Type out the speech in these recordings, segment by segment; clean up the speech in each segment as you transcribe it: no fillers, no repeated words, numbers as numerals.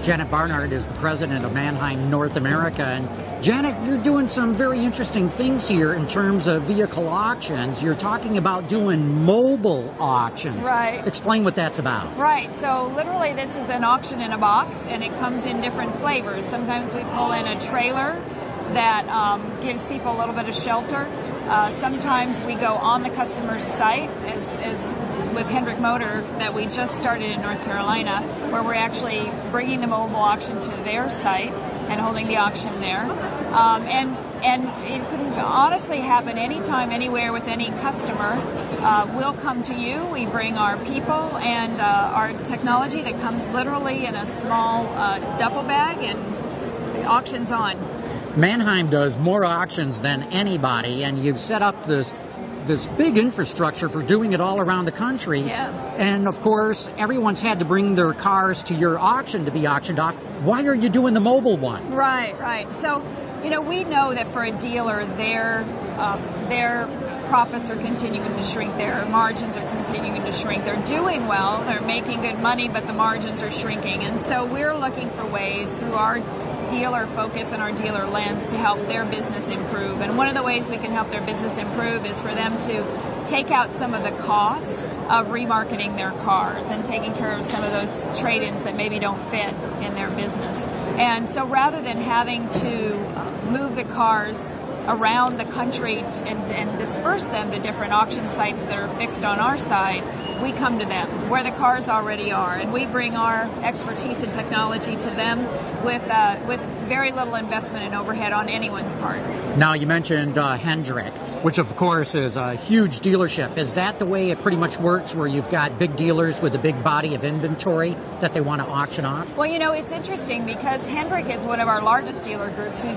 Janet Barnard is the president of Manheim North America. And Janet, you're doing some very interesting things here in terms of vehicle auctions. You're talking about doing mobile auctions. Right. Explain what that's about. Right. So literally this is an auction in a box, and it comes in different flavors. Sometimes we pull in a trailer that gives people a little bit of shelter. Sometimes we go on the customer's site, as with Hendrick Motor that we just started in North Carolina, where we're actually bringing the mobile auction to their site and holding the auction there. And it can honestly happen anytime, anywhere with any customer. We'll come to you. We bring our people and our technology that comes literally in a small duffel bag, and the auction's on. Manheim does more auctions than anybody, and you've set up this big infrastructure for doing it all around the country. Yeah. And of course, everyone's had to bring their cars to your auction to be auctioned off. Why are you doing the mobile one? Right, right. So, you know, we know that for a dealer, their profits are continuing to shrink, their margins are continuing to shrink. They're doing well, they're making good money, but the margins are shrinking. And so we're looking for ways through our dealer focus and our dealer lens to help their business improve. And one of the ways we can help their business improve is for them to take out some of the cost of remarketing their cars and taking care of some of those trade-ins that maybe don't fit in their business. And so rather than having to move the cars around the country and disperse them to different auction sites that are fixed on our side, we come to them where the cars already are, and we bring our expertise and technology to them with very little investment and overhead on anyone's part. Now, you mentioned Hendrick, which of course is a huge dealership. Is that the way it pretty much works, where you've got big dealers with a big body of inventory that they want to auction off? Well, you know, it's interesting because Hendrick is one of our largest dealer groups who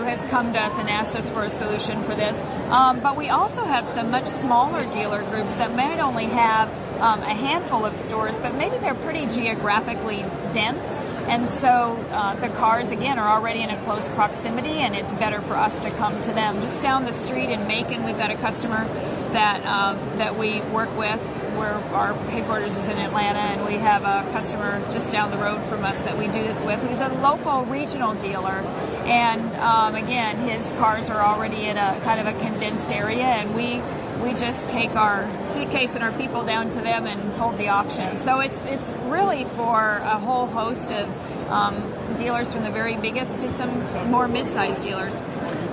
has come to us and asked us for a solution for this. But we also have some much smaller dealer groups that might only have a handful of stores, but maybe they're pretty geographically dense. And so the cars, again, are already in a close proximity, and it's better for us to come to them. Just down the street in Macon, we've got a customer that we work with, where our headquarters is in Atlanta, and we have a customer just down the road from us that we do this with, who's a local regional dealer. And again, his cars are already in a kind of a condensed area, and we just take our suitcase and our people down to them and hold the auction. So it's really for a whole host of dealers, from the very biggest to some more mid-sized dealers.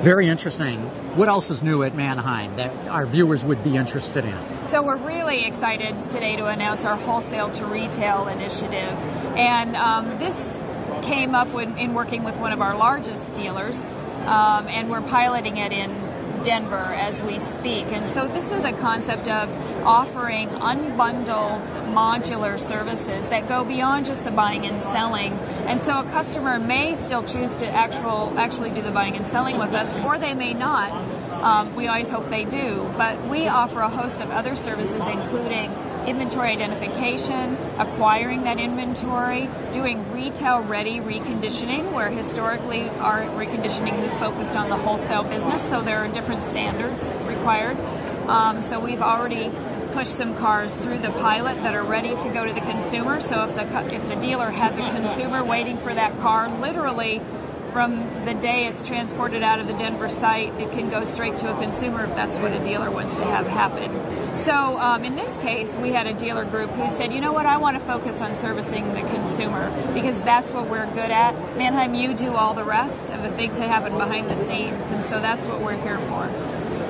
Very interesting. What else is new at Manheim that our viewers would be interested in? So we're really excited today to announce our Wholesale to Retail initiative. And this came up in working with one of our largest dealers, and we're piloting it in Denver as we speak. And so this is a concept of offering unbundled modular services that go beyond just the buying and selling. And so a customer may still choose to actually do the buying and selling with us, or they may not. We always hope they do. But we offer a host of other services, including inventory identification, acquiring that inventory, doing retail-ready reconditioning, where historically our reconditioning has focused on the wholesale business, so there are different standards required. So we've already pushed some cars through the pilot that are ready to go to the consumer. So if the dealer has a consumer waiting for that car, literally from the day it's transported out of the Denver site, it can go straight to a consumer if that's what a dealer wants to have happen. So in this case, we had a dealer group who said, you know what, I want to focus on servicing the consumer because that's what we're good at. Manheim, you do all the rest of the things that happen behind the scenes, and so that's what we're here for.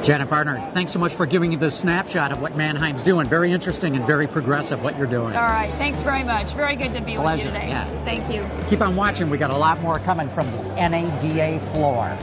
Janet Barnard, thanks so much for giving me this snapshot of what Manheim's doing. Very interesting and very progressive what you're doing. All right, thanks very much. Very good to be with you today. Yeah. Thank you. Keep on watching. We got a lot more coming from the NADA floor.